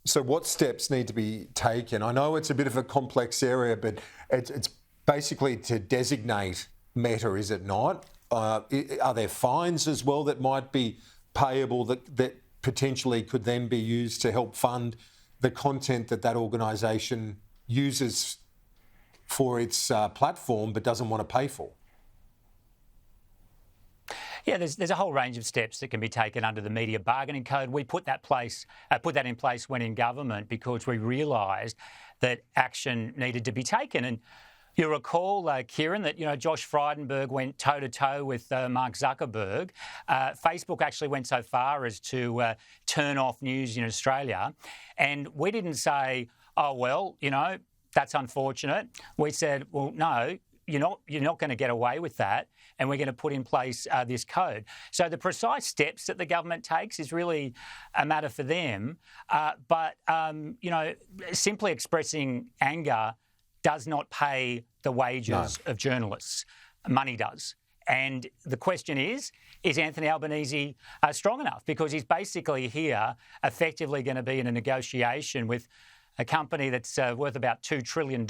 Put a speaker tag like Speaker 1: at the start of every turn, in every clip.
Speaker 1: So what steps need to be taken? I know it's a bit of a complex area, but it's basically to designate Meta, is it not? Are there fines as well that might be payable that potentially could then be used to help fund the content that organisation uses for its platform but doesn't want to pay for?
Speaker 2: Yeah, there's a whole range of steps that can be taken under the Media Bargaining Code. We put that in place when in government because we realised that action needed to be taken. And you'll recall, Kieran, that Josh Frydenberg went toe-to-toe with Mark Zuckerberg. Facebook actually went so far as to turn off news in Australia. And we didn't say, oh, well, that's unfortunate. We said, well, no, you're not going to get away with that, and we're going to put in place this code. So the precise steps that the government takes is really a matter for them. But simply expressing anger does not pay the wages of journalists. Money does. And the question is Anthony Albanese strong enough? Because he's basically here effectively going to be in a negotiation with a company that's worth about $2 trillion.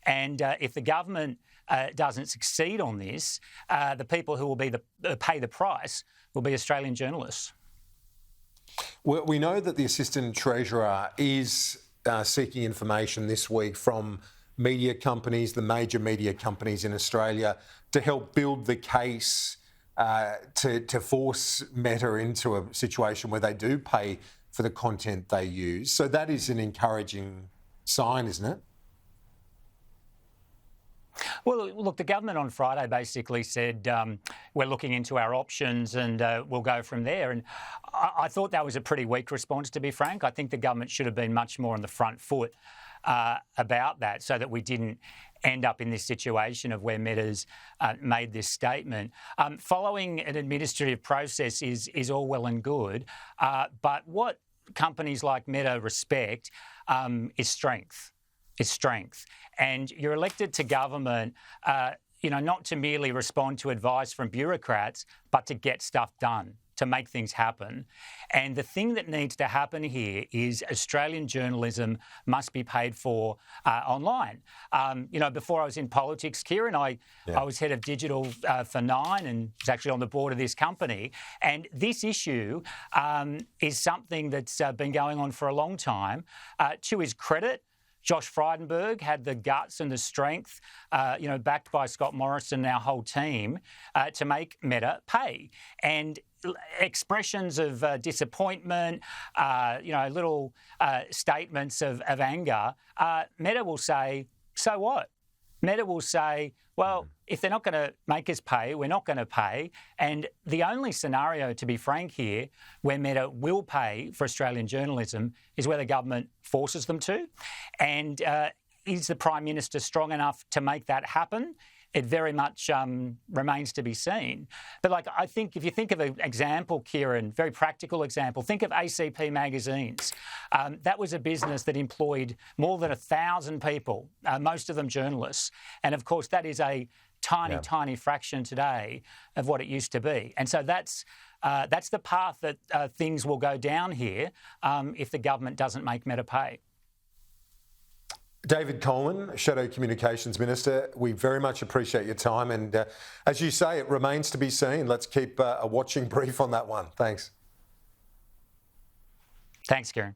Speaker 2: And if the government doesn't succeed on this, the people who will be pay the price will be Australian journalists.
Speaker 1: Well, we know that the Assistant Treasurer is seeking information this week from media companies, the major media companies in Australia, to help build the case to force Meta into a situation where they do pay for the content they use. So that is an encouraging sign, isn't it?
Speaker 2: Well, look, the government on Friday basically said we're looking into our options and we'll go from there. And I thought that was a pretty weak response, to be frank. I think the government should have been much more on the front foot about that so that we didn't end up in this situation of where Meta's made this statement. Following an administrative process is all well and good, but what companies like Meta respect is strength. Is strength. And you're elected to government, not to merely respond to advice from bureaucrats, but to get stuff done, to make things happen. And the thing that needs to happen here is Australian journalism must be paid for online. Before I was in politics, Kieran, I was head of digital for Nine and was actually on the board of this company. And this issue is something that's been going on for a long time. To his credit, Josh Frydenberg had the guts and the strength, backed by Scott Morrison and our whole team, to make Meta pay. And expressions of disappointment, little statements of anger, Meta will say, so what? Meta will say, well, if they're not going to make us pay, we're not going to pay. And the only scenario, to be frank here, where Meta will pay for Australian journalism is where the government forces them to. And is the Prime Minister strong enough to make that happen? It very much remains to be seen. But I think if you think of an example, Kieran, very practical example, think of ACP magazines. That was a business that employed more than 1,000 people, most of them journalists. And of course, that is a tiny fraction today of what it used to be. And so that's the path that things will go down here if the government doesn't make Meta pay.
Speaker 1: David Coleman, Shadow Communications Minister, we very much appreciate your time. And as you say, it remains to be seen. Let's keep a watching brief on that one. Thanks.
Speaker 2: Thanks, Kieran.